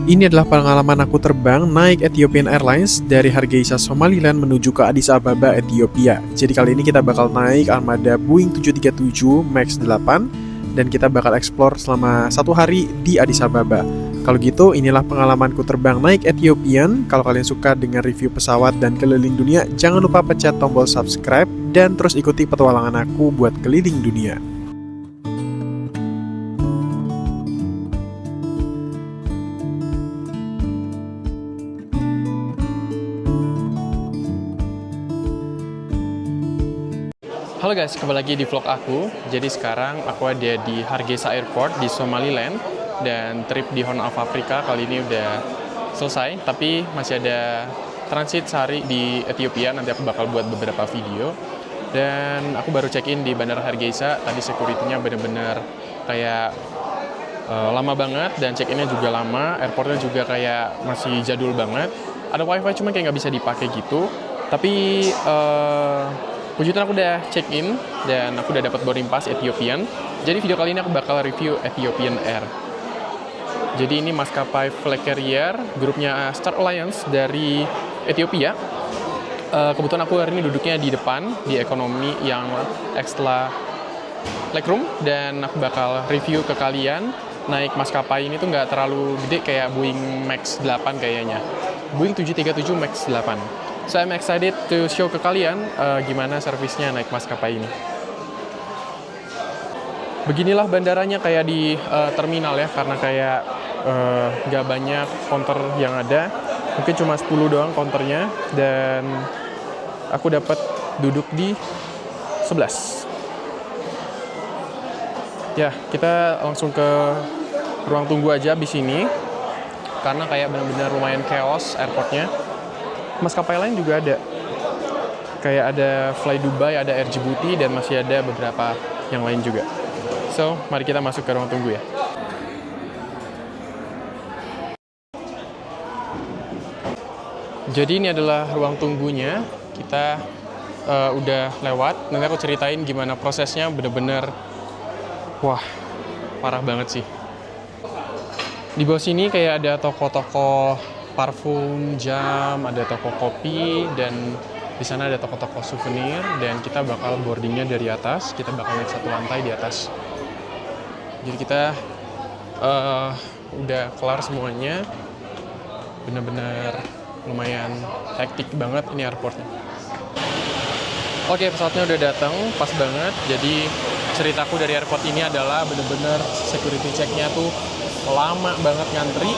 Ini adalah pengalaman aku terbang naik Ethiopian Airlines dari Hargeisa, Somaliland menuju ke Addis Ababa, Ethiopia. Jadi kali ini kita bakal naik armada Boeing 737 MAX 8 dan kita bakal explore selama 1 hari di Addis Ababa. Kalau gitu, inilah pengalamanku terbang naik Ethiopian. Kalau kalian suka dengan review pesawat dan keliling dunia, jangan lupa pencet tombol subscribe dan terus ikuti petualangan aku buat keliling dunia. Halo guys, kembali lagi di vlog aku. Jadi sekarang aku ada di Hargeisa Airport di Somaliland. Dan trip di Horn of Africa kali ini udah selesai. Tapi masih ada transit sehari di Ethiopia. Nanti aku bakal buat beberapa video. Dan aku baru check-in di Bandara Hargeisa. Tadi security-nya bener-bener kayak lama banget. Dan check-in-nya juga lama. Airportnya juga kayak masih jadul banget. Ada wifi cuma kayak nggak bisa dipakai gitu. Tapi puji Tuhan aku udah check-in dan aku udah dapat boarding pass Ethiopian. Jadi video kali ini aku bakal review Ethiopian Air. Jadi ini maskapai flag carrier, grupnya Star Alliance dari Ethiopia. Kebetulan aku hari ini duduknya di depan, di ekonomi yang extra legroom. Dan aku bakal review ke kalian. Naik maskapai ini tuh nggak terlalu gede kayak Boeing MAX 8 kayaknya. Boeing 737 MAX 8. So I'm excited to show ke kalian gimana servisnya naik maskapai ini. Beginilah bandaranya kayak di terminal ya, karena kayak nggak banyak counter yang ada. Mungkin cuma 10 doang counternya, dan aku dapat duduk di 11. Ya, kita langsung ke ruang tunggu aja di sini, karena kayak benar-benar lumayan chaos airportnya. Maskapai lain juga ada, kayak ada Fly Dubai, ada Air Djibouti, dan masih ada beberapa yang lain juga. So, mari kita masuk ke ruang tunggu ya. Jadi ini adalah ruang tunggunya. Kita udah lewat. Nanti aku ceritain gimana prosesnya. Bener-bener, wah, parah banget sih. Di bawah sini kayak ada toko-toko parfum, jam, ada toko kopi, dan di sana ada toko-toko souvenir. Dan kita bakal boardingnya dari atas. Kita bakal naik 1 lantai di atas. Jadi kita udah kelar semuanya. Bener-bener lumayan hektik banget ini airportnya. Oke, pesawatnya udah datang, pas banget. Jadi ceritaku dari airport ini adalah bener-bener security check-nya tuh lama banget ngantri.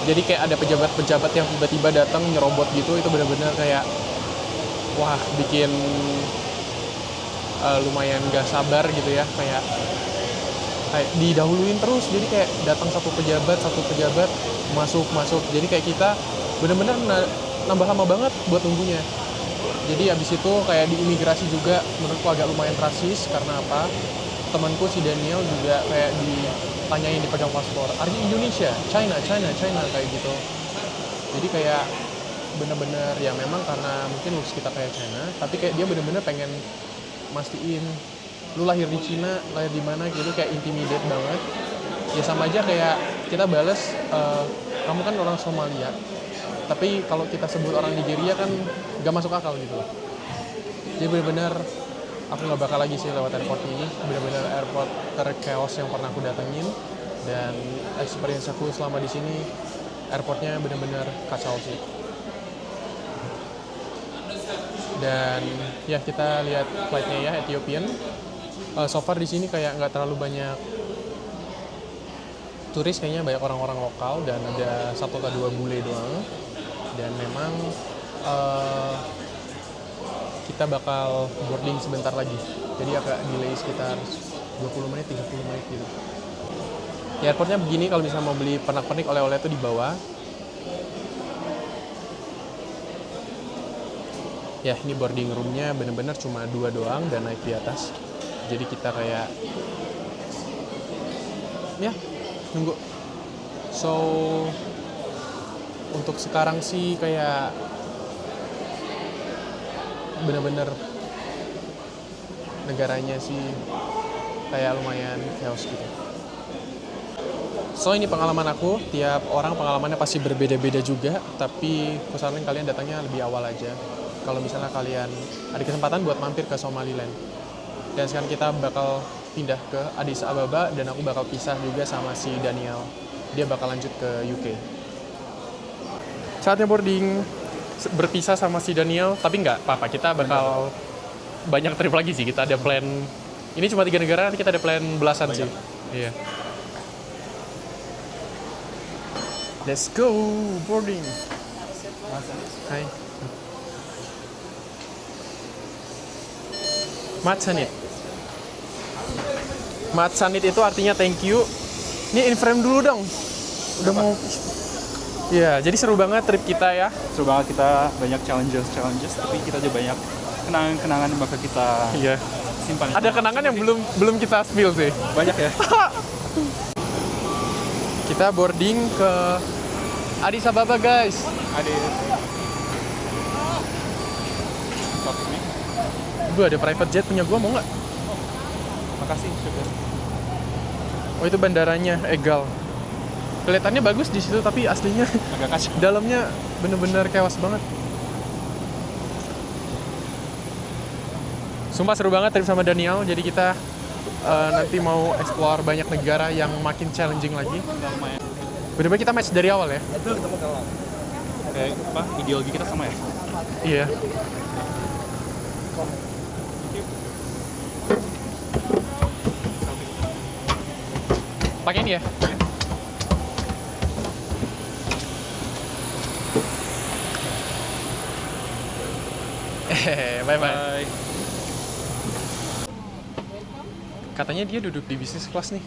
Jadi kayak ada pejabat-pejabat yang tiba-tiba datang nyerobot gitu. Itu bener-bener kayak, wah, bikin lumayan gak sabar gitu ya. Kayak didahuluin terus. Jadi kayak datang satu pejabat masuk. Jadi kayak kita bener-bener nambah lama banget buat nunggunya. Jadi abis itu kayak di imigrasi juga menurutku agak lumayan rasis. Karena apa? Temanku si Daniel juga kayak ditanyain, dipegang paspor, "Are you Indonesia?" China kayak gitu. Jadi kayak bener-bener ya, memang karena mungkin lulus kita kayak China, tapi kayak dia bener-bener pengen mastiin lu lahir di Cina, lahir di mana gitu, kayak intimidate banget. Ya sama aja kayak kita bales, kamu kan orang Somalia, tapi kalau kita sebut orang Nigeria kan gak masuk akal gitu. Jadi bener-bener aku gak bakal lagi sih lewat airport ini. Bener-bener airport ter-chaos yang pernah aku datengin. Dan experience aku selama di sini, airportnya bener-bener kacau sih. Dan ya, kita lihat flightnya ya, Ethiopian. So far di sini kayak nggak terlalu banyak turis, kayaknya banyak orang-orang lokal, dan ada 1 atau 2 bule doang. Dan memang kita bakal boarding sebentar lagi, jadi agak delay sekitar 20 menit, 30 menit gitu. Ya, airportnya begini. Kalau misalnya mau beli pernak-pernik, oleh-oleh itu di bawah. Ya, ini boarding roomnya bener-bener cuma 2 doang dan naik di atas. Jadi kita kayak, ya, nunggu. So, untuk sekarang sih kayak bener-bener negaranya sih kayak lumayan chaos gitu. So ini pengalaman aku, tiap orang pengalamannya pasti berbeda-beda juga, tapi aku saranin kalian datangnya lebih awal aja. Kalau misalnya kalian ada kesempatan buat mampir ke Somaliland. Dan sekarang kita bakal pindah ke Addis Ababa dan aku bakal pisah juga sama si Daniel. Dia bakal lanjut ke UK. Saatnya boarding, berpisah sama si Daniel, tapi nggak apa-apa, kita bakal banyak trip lagi sih. Kita ada plan, ini cuma 3 negara, nanti kita ada plan belasan sih. Iya. Let's go boarding. Hai. Matsanit. Matsanit itu artinya thank you. Ini in frame dulu dong. Udah mau. Ya, jadi seru banget trip kita ya. Seru banget, kita banyak challenges, tapi kita juga banyak kenangan-kenangan yang bakal kita simpan. Ada kenangan yang belum kita spill sih. Banyak ya. Kita boarding ke Addis Ababa, guys. Gue ada private jet punya gue, mau nggak? Makasih, sugar. Oh, itu bandaranya Egal. Kelihatannya bagus di situ, tapi aslinya Agak kacau. dalamnya bener-bener chaos banget. Sumpah seru banget trip sama Daniel. Jadi kita nanti mau explore banyak negara yang makin challenging lagi. Bener-bener kita match dari awal ya. Itu ketemu kawan. Kayak apa? Ideologi kita sama ya? Iya. Pakai ini ya. Bye-bye. Katanya dia duduk di bisnis kelas nih.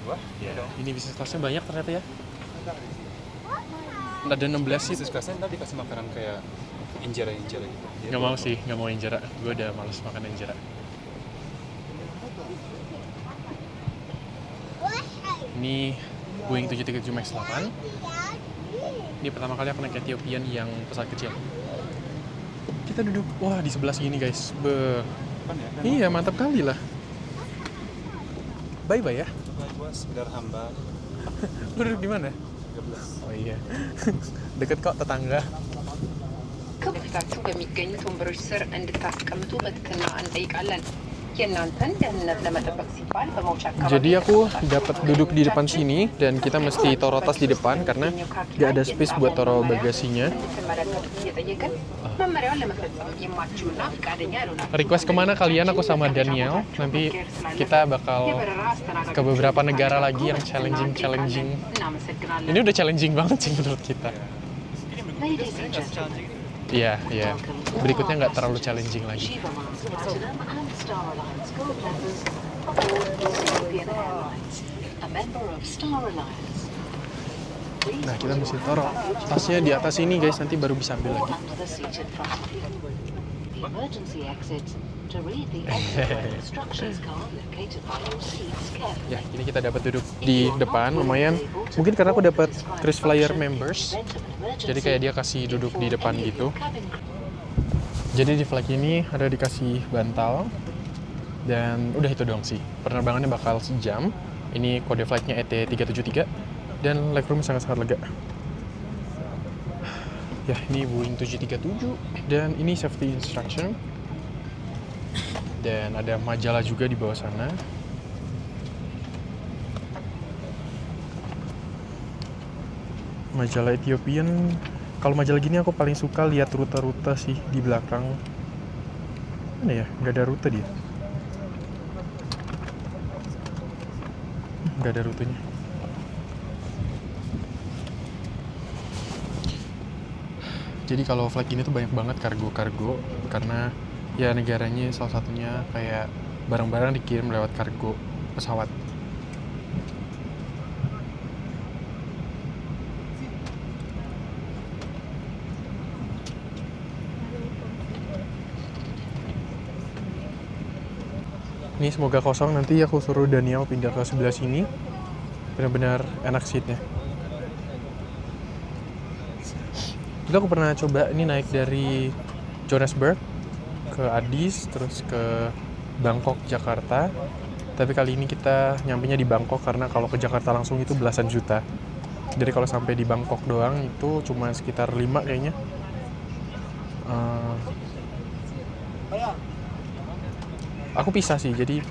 Wah, iya dong. Ini bisnis kelasnya banyak ternyata ya. Ada 16 sih. Bisnis kelasnya ntar dikasih makanan kayak injera gitu. Nggak mau sih, nggak mau injera. Gue udah males makan injera. Ini Boeing 737 MAX 8. Ini pertama kali aku naik Ethiopian yang pesawat kecil. Kita duduk, wah di sebelah sini guys. Kan ya? Iya, mantap kali lah. Bye-bye ya. Gue sekedar hamba. Lu duduk di mana? 13. Oh iya. Deket kok tetangga. ከበፊታችሁ በሚገኙት ወንበሮች ስር እንድታስቀምጡ በትህትና እንጠይቃለን። የእናንተን ደህንነት ለመጠበቅ ሲባል በመውጫ አካባቢ Jadi aku dapat duduk di depan sini dan kita mesti taruh tas di depan karena nggak ada space buat taruh bagasinya. እንድትመለከቱት እየጠየቅን መመሪያውን ለመፈጸም የማትችሉና ፈቃደኛ ያልሆናችሁ Request kemana kalian? Aku sama Daniel. Nanti kita bakal ke beberapa negara lagi yang challenging. እናመሰግናለን። Ini udah challenging banget sih menurut kita. Ladies and gentlemen, Iya, iya. Berikutnya nggak terlalu challenging lagi. Shiva Platinum and Star Alliance Gold members aboard Ethiopian Airlines, a member of Star Alliance. Nah, kita mesti taruh tasnya di atas ini guys, nanti baru bisa ambil lagi. Under the seat in front of you. The emergency exit to read the exit instructions card located by your seats carefully. Ya, ini kita dapat duduk di depan, lumayan. Mungkin karena aku dapat KrisFlyer members, jadi kayak dia kasih duduk di depan gitu. Jadi di flight ini ada dikasih bantal, dan udah itu doang sih. Penerbangannya bakal sejam. Ini kode flightnya ET373, dan legroom sangat-sangat lega. Ya, ini Boeing 737, dan ini safety instruction. Dan ada majalah juga di bawah sana. Majalah Ethiopian. Kalau majalah gini aku paling suka lihat rute-rute sih di belakang. Mana ya? Nggak ada rute dia. Nggak ada rutenya. Jadi kalau flight ini tuh banyak banget kargo-kargo karena ya negaranya salah satunya kayak barang-barang dikirim lewat kargo pesawat. Ini semoga kosong, nanti aku suruh Daniel pindah ke sebelah sini. Benar-benar enak seatnya. Dulu aku pernah coba ini naik dari Johannesburg ke Addis, terus ke Bangkok, Jakarta. Tapi kali ini kita nyampenya di Bangkok karena kalau ke Jakarta langsung itu belasan juta. Jadi kalau sampai di Bangkok doang itu cuma sekitar 5 kayaknya. Aku pisah sih, jadi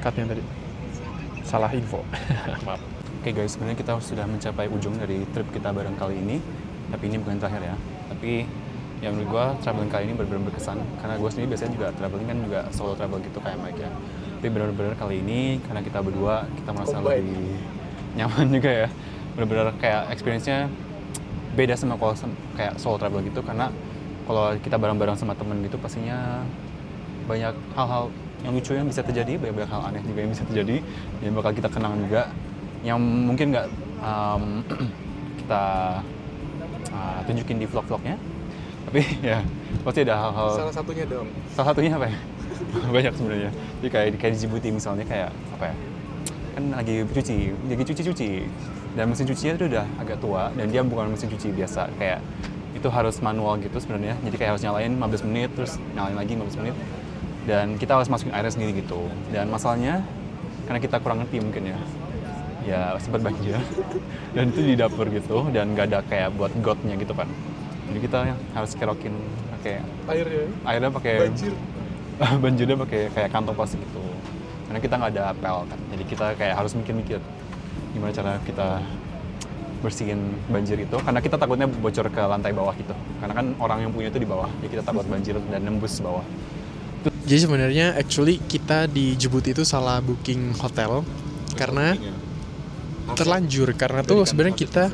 cutnya tadi salah info. Maaf. Oke guys, sebenarnya kita sudah mencapai ujung dari trip kita bareng kali ini. Tapi ini bukan terakhir ya. Tapi yang menurut gue traveling kali ini benar-benar berkesan. Karena gue sendiri biasanya juga traveling kan juga solo travel gitu kayak Mike ya. Tapi benar-benar kali ini karena kita berdua kita merasa lebih nyaman juga ya. Benar-benar kayak experience-nya beda sama kalau kayak solo travel gitu. Karena kalau kita bareng-bareng sama temen gitu pastinya banyak hal-hal yang lucu yang bisa terjadi, banyak hal aneh juga yang bisa terjadi yang bakal kita kenang juga yang mungkin nggak kita tunjukin di vlog-vlognya, tapi ya pasti ada hal-hal. Salah satunya dong. Salah satunya apa ya? Banyak sebenarnya. Jadi kayak di Djibouti misalnya kayak apa ya? Kan lagi cuci dan mesin cucinya itu udah agak tua dan dia bukan mesin cuci biasa, kayak itu harus manual gitu sebenarnya. Jadi kayak harus nyalain 15 menit terus nyalain lagi 15 menit dan kita harus masukin airnya sendiri gitu. Dan masalahnya karena kita kurang ngerti mungkin ya sempat banjir dan itu di dapur gitu dan nggak ada kayak buat gotnya gitu kan. Jadi kita harus kerokin pakai airnya pakai banjirnya pakai kayak kantong plastik gitu. Karena kita nggak ada pel kan. Jadi kita kayak harus mikir-mikir gimana cara kita bersihin banjir itu karena kita takutnya bocor ke lantai bawah gitu. Karena kan orang yang punya itu di bawah. Jadi kita takut banjir dan nembus bawah. Jadi sebenarnya actually kita di Djibouti itu salah booking hotel karena terlanjur karena tuh sebenarnya kita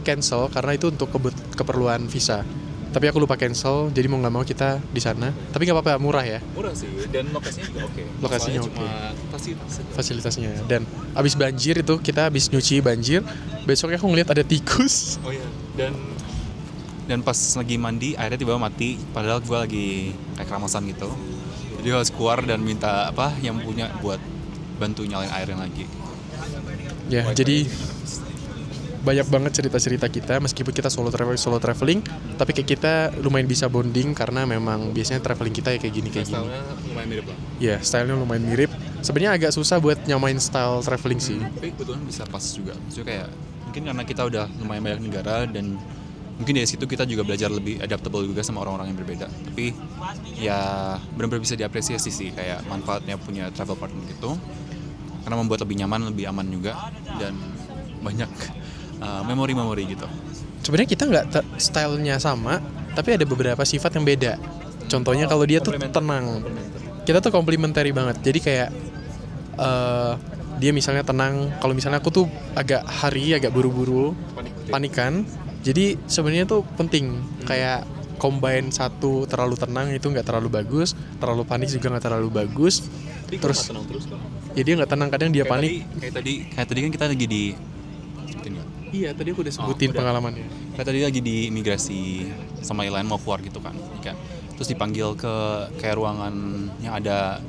cancel karena itu untuk keperluan visa. Tapi aku lupa cancel, jadi mau nggak mau kita di sana. Tapi nggak apa-apa, murah ya. Murah sih dan lokasinya juga oke. Lokasinya oke. Cuma fasilitasnya. Dan abis banjir itu kita abis nyuci banjir, besoknya aku ngeliat ada tikus. Oh iya. Dan pas lagi mandi airnya tiba-tiba mati. Padahal gue lagi kayak keramasan gitu. Jadi harus keluar dan minta apa yang punya buat bantu nyalain airnya lagi. Ya, jadi banyak banget cerita-cerita kita meskipun kita solo traveling, tapi kayak kita lumayan bisa bonding karena memang biasanya traveling kita ya kayak gini. Stylenya lumayan mirip lah. Ya, stylenya lumayan mirip. Sebenarnya agak susah buat nyamain style traveling sih. Tapi kebetulan bisa pas juga. Maksudnya kayak mungkin karena kita udah lumayan banyak negara dan mungkin dari situ kita juga belajar lebih adaptable juga sama orang-orang yang berbeda. Tapi ya benar-benar bisa diapresiasi sih kayak manfaatnya punya travel partner gitu. Karena membuat lebih nyaman, lebih aman juga dan banyak memori-memori gitu. Sebenarnya kita nggak stylenya sama, tapi ada beberapa sifat yang beda. Contohnya kalau dia tuh tenang, kita tuh komplementari banget. Jadi kayak dia misalnya tenang, kalau misalnya aku tuh agak buru-buru, panikan. Jadi sebenarnya tuh penting kayak combine satu, terlalu tenang itu nggak terlalu bagus, terlalu panik juga nggak terlalu bagus. Terus ya dia nggak tenang, kadang dia panik. Kayak tadi kan kita lagi di Iya, tadi aku udah sebutin pengalamannya. Kayak tadi lagi di imigrasi sama lain mau keluar gitu kan. Terus dipanggil ke kayak ruangan yang ada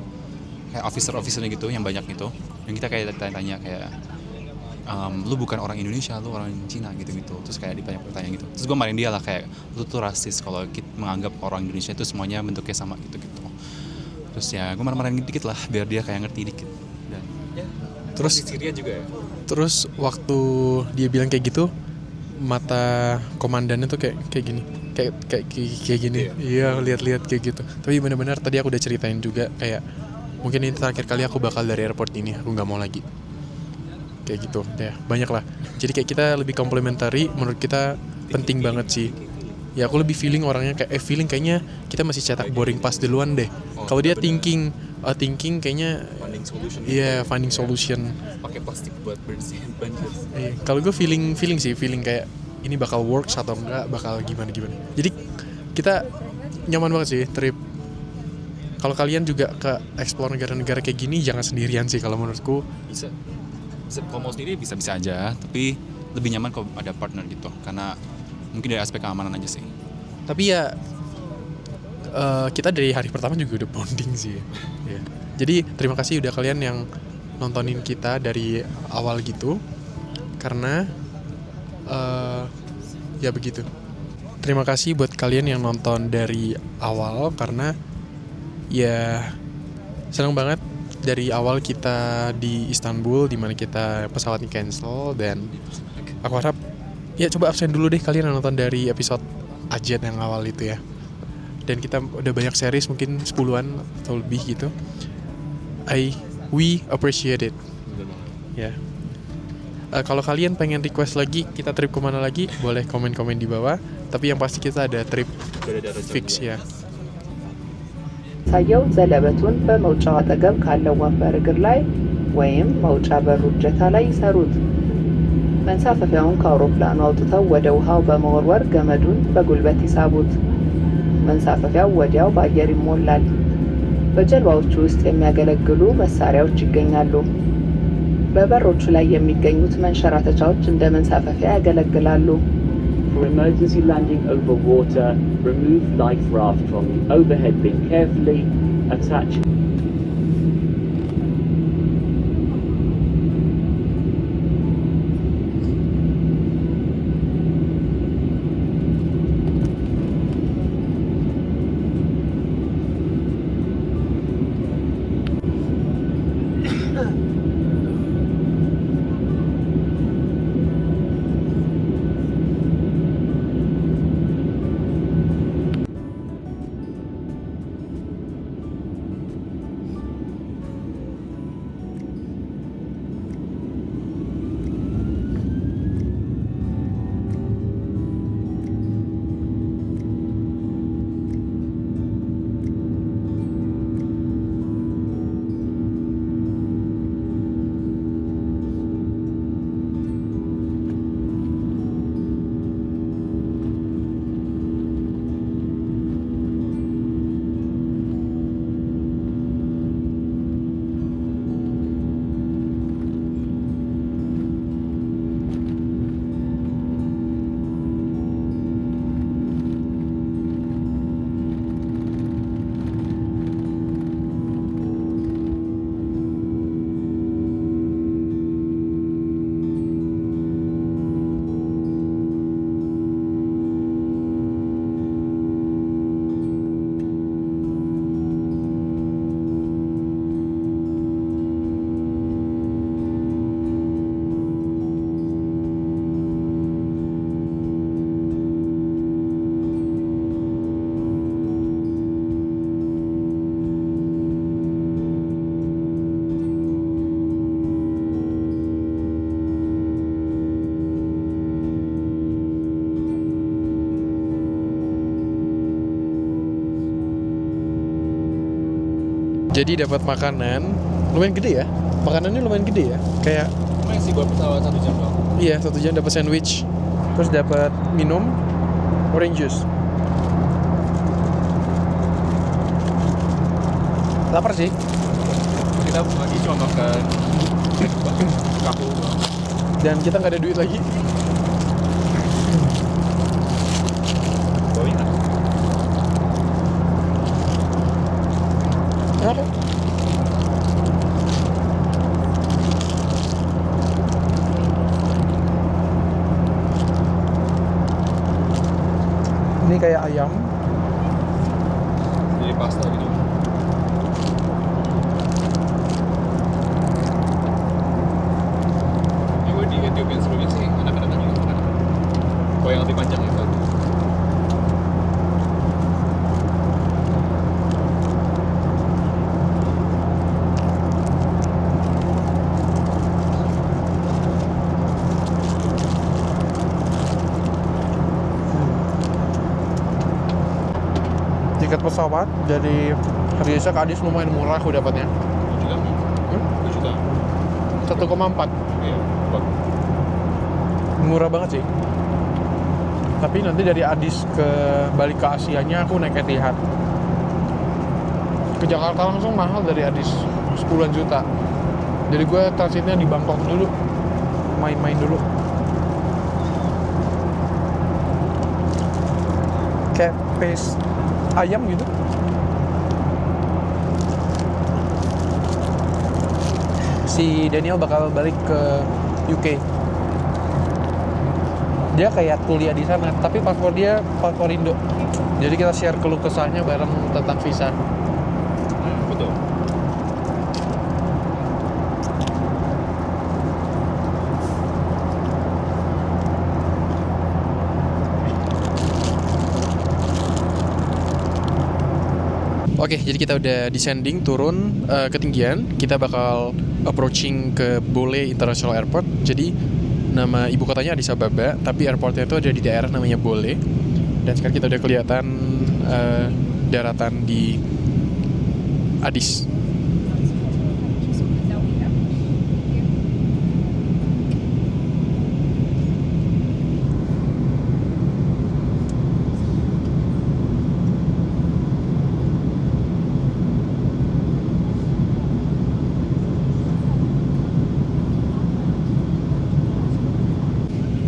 kayak officer-officernya gitu yang banyak gitu. Dan kita kayak tanya-tanya kayak lu bukan orang Indonesia, lu orang Cina gitu-gitu. Terus kayak ditanya gitu. Terus gue marahin dia lah kayak lu tuh rasis kalau kita menganggap orang Indonesia itu semuanya bentuknya sama gitu-gitu. Terus ya gue marah-marahin dikit lah biar dia kayak ngerti dikit. Dan terus Syria juga ya. Terus waktu dia bilang kayak gitu, mata komandannya tuh kayak gini, kayak gini. Iya, lihat-lihat kayak gitu. Tapi benar-benar tadi aku udah ceritain juga kayak mungkin ini terakhir kali aku bakal dari airport ini, aku nggak mau lagi. Kayak gitu, ya banyak lah. Jadi kayak kita lebih komplementari, menurut kita penting banget sih. Ya aku lebih feeling orangnya kayak feeling kita masih cetak boarding pass duluan deh. Kalau dia thinking kayaknya finding solution. Pakai plastik buat bersihin banjir. Kalau gue feeling kayak ini bakal works atau enggak, bakal gimana. Jadi kita nyaman banget sih trip. Kalau kalian juga ke explore negara-negara kayak gini jangan sendirian sih kalau menurutku. Bisa kalau mau sendiri bisa aja, tapi lebih nyaman kalau ada partner gitu. Karena mungkin dari aspek keamanan aja sih. Tapi ya kita dari hari pertama juga udah bonding sih. Ya. Jadi terima kasih udah kalian yang nontonin kita dari awal gitu. Karena ya begitu. Terima kasih buat kalian yang nonton dari awal karena ya senang banget dari awal kita di Istanbul, di mana kita pesawatnya cancel, dan aku harap ya coba absen dulu deh kalian yang nonton dari episode Ajat yang awal itu ya. Dan kita udah banyak series, mungkin 10-an atau lebih gitu. We appreciate it. Ya. Kalau kalian pengen request lagi kita trip kemana lagi, boleh komen-komen di bawah. Tapi yang pasti kita ada trip fix ya. ሳየው ዘለበቱን በመውጫው አጠገብ ካለው ወንበር እግር ላይ ወይም መውጫ በሩ እጀታ ላይ ይሰሩት። መንሳፈፊያውን ከአውሮፕላኑ አውጥተው ወደ ውሃው በመወርወር ገመዱን በጉልበት ይሳቡት። መንሳፈፊያው ወዲያው በአየር ይሞላል። በጀልባዎቹ ውስጥ የሚያገለግሉ መሳሪያዎች ይገኛሉ። በበሮቹ ላይ የሚገኙት መንሸራተቻዎች እንደ መንሳፈፊያ ያገለግላሉ። For emergency landing over water, remove life raft from the overhead bin carefully, attach Jadi dapat makanan lumayan gede ya. Makanannya lumayan gede ya. Kayak Masih buat pesawat 1 jam doang. iya, 1 jam dapat sandwich. Terus dapat minum orange juice. Lapar sih. Kita lagi cuma makan kaku doang. Dan kita nggak ada duit lagi. Bawain lah. Kenapa? Ini kayak ayam. Jadi pasta gitu. Ini gue di Ethiopia sebelumnya sih anak-anak juga makan. Kok yang lebih panjang itu. Tiket pesawat dari Hargeisa ke Addis lumayan murah aku dapatnya. 2 juta. 2 juta. 1,4. Iya. Murah banget sih. Tapi nanti dari Addis ke balik ke Asianya aku naik Etihad. Ke Jakarta langsung mahal dari Addis 10 juta. Jadi gue transitnya di Bangkok dulu, main-main dulu. Kayak paste ayam gitu. Si Daniel bakal balik ke UK. Dia kayak kuliah di sana, tapi paspor dia paspor Indo. Jadi kita share keluh kesahnya bareng tentang visa. Betul. Oke, jadi kita udah descending, turun ketinggian. Kita bakal approaching ke Bole International Airport. Jadi nama ibu kotanya Addis Ababa, tapi airportnya itu ada di daerah namanya Bole. Dan sekarang kita udah kelihatan daratan di Addis.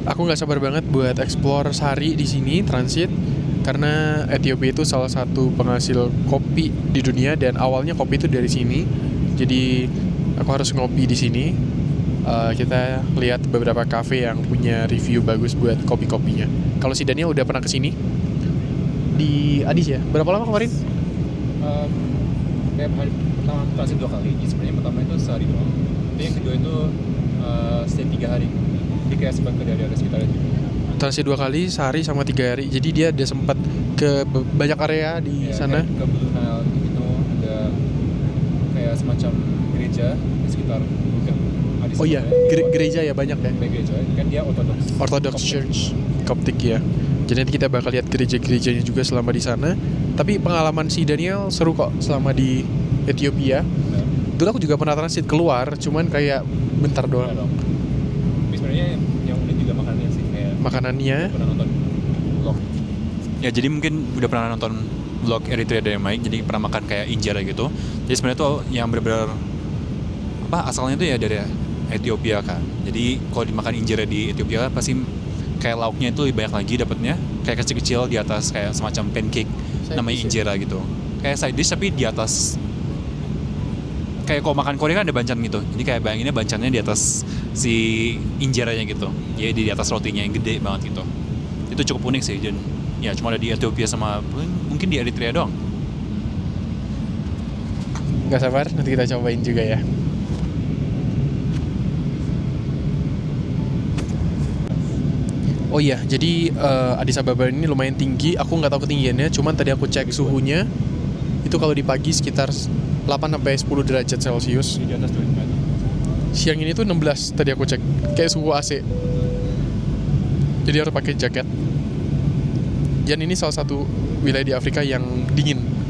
Aku nggak sabar banget buat explore sari di sini transit karena Ethiopia itu salah satu penghasil kopi di dunia dan awalnya kopi itu dari sini. Jadi aku harus ngopi di sini. Kita lihat beberapa cafe yang punya review bagus buat kopi-kopinya. Kalau si Daniel udah pernah kesini di Addis ya? Berapa lama kemarin? Kayak hari pertama transit 2 kali. Jadi sebenarnya pertama itu sehari doang. Tapi yang kedua itu stay 3 hari. Jadi kayak sempat ke daerah sekitarnya juga. Transit 2 kali sehari sama 3 hari. Jadi dia ada sempat ke banyak area di sana. Ke Blue Nile gitu ada kayak semacam gereja di sekitar Addis Oh iya, Ababa. gereja ya banyak ya. Kayak gereja kan dia Orthodox Church Coptic ya. Jadi nanti kita bakal lihat gereja-gerejanya juga selama di sana. Tapi pengalaman si Daniel seru kok selama di Ethiopia. Nah, Dulu aku juga pernah transit keluar, cuman kayak bentar doang. Tapi sebenarnya yang unik juga makanannya sih kayak Makanannya. pernah nonton vlog. Ya jadi mungkin udah pernah nonton vlog Eritrea Dynamite, jadi pernah makan kayak injera gitu. Jadi sebenarnya tuh yang benar-benar asalnya tuh ya dari Ethiopia kan. Jadi kalau dimakan injera di Ethiopia pasti kayak lauknya itu lebih banyak lagi dapatnya, kayak kecil-kecil di atas kayak semacam pancake namanya injera gitu. Kayak side dish tapi di atas. Kayak kalau makan Korea kan ada bancan gitu. Jadi kayak bayanginnya bancannya di atas si injeranya gitu. Jadi di atas rotinya yang gede banget gitu. Itu cukup unik sih dan ya cuma ada di Ethiopia sama mungkin di Eritrea doang. Gak sabar, nanti kita cobain juga ya. Oh iya, jadi Addis Ababa ini lumayan tinggi. Aku nggak tahu ketinggiannya, cuman tadi aku cek suhunya. Itu kalau di pagi sekitar 8-10 derajat Celcius. Di atas 2 meter. Siang ini tuh 16 tadi aku cek. Kayak suhu AC. Jadi harus pakai jaket. Dan ini salah satu wilayah di Afrika yang dingin.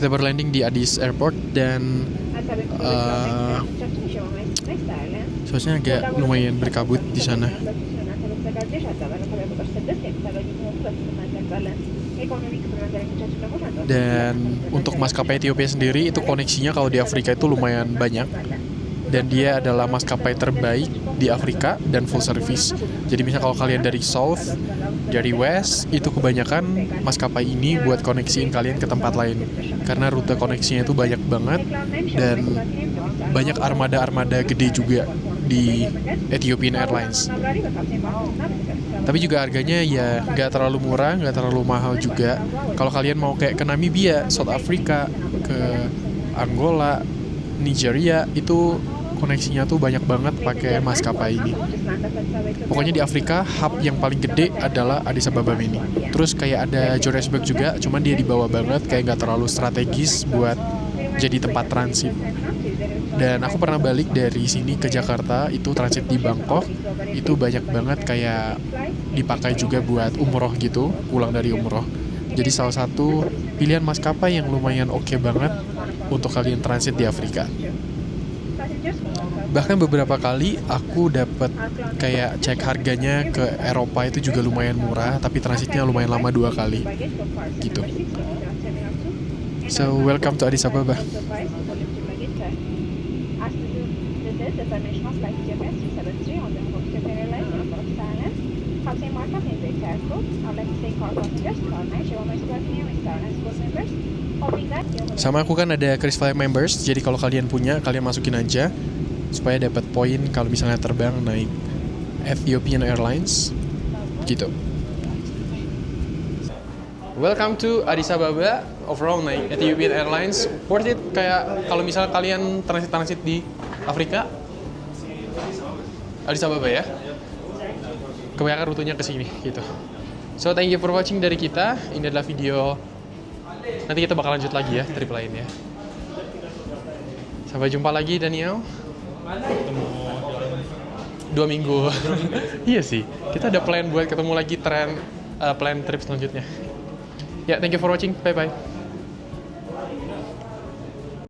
kita berlanding di Addis Airport dan cuacanya agak lumayan berkabut di sana. Dan untuk maskapai Ethiopia sendiri itu koneksinya kalau di Afrika itu lumayan banyak. Dan dia adalah maskapai terbaik di Afrika dan full service. Jadi misalnya kalau kalian dari South, dari West, itu kebanyakan maskapai ini buat koneksiin kalian ke tempat lain. Karena rute koneksinya itu banyak banget dan banyak armada-armada gede juga di Ethiopian Airlines. Tapi juga harganya ya nggak terlalu murah, nggak terlalu mahal juga. Kalau kalian mau kayak ke Namibia, South Africa, ke Angola, Nigeria, itu koneksinya tuh banyak banget pakai maskapai ini. Pokoknya di Afrika, hub yang paling gede adalah Addis Ababa ini. Terus kayak ada Johannesburg juga, cuman dia di bawah banget, kayak nggak terlalu strategis buat jadi tempat transit. Dan aku pernah balik dari sini ke Jakarta, itu transit di Bangkok, itu banyak banget kayak dipakai juga buat umroh gitu, pulang dari umroh. Jadi salah satu pilihan maskapai yang lumayan oke banget untuk kalian transit di Afrika. Bahkan beberapa kali aku dapat kayak cek harganya ke Eropa itu juga lumayan murah, tapi transitnya lumayan lama 2 kali gitu. So welcome to Addis Ababa. Sama aku kan ada KrisFlyer members, jadi kalau kalian punya, kalian masukin aja supaya dapat poin kalau misalnya terbang naik Ethiopian Airlines gitu. Welcome to Addis Ababa. Overall naik Ethiopian Airlines worth it, kayak kalau misalnya kalian transit di Afrika, Addis Ababa ya. Kebanyakan rutenya ke sini gitu. So thank you for watching dari kita. Ini adalah video. Nanti kita bakal lanjut lagi ya trip lainnya. Sampai jumpa lagi Daniel. 2 minggu. Iya sih. Kita ada plan buat ketemu lagi plan trip selanjutnya. Ya, thank you for watching. Bye bye.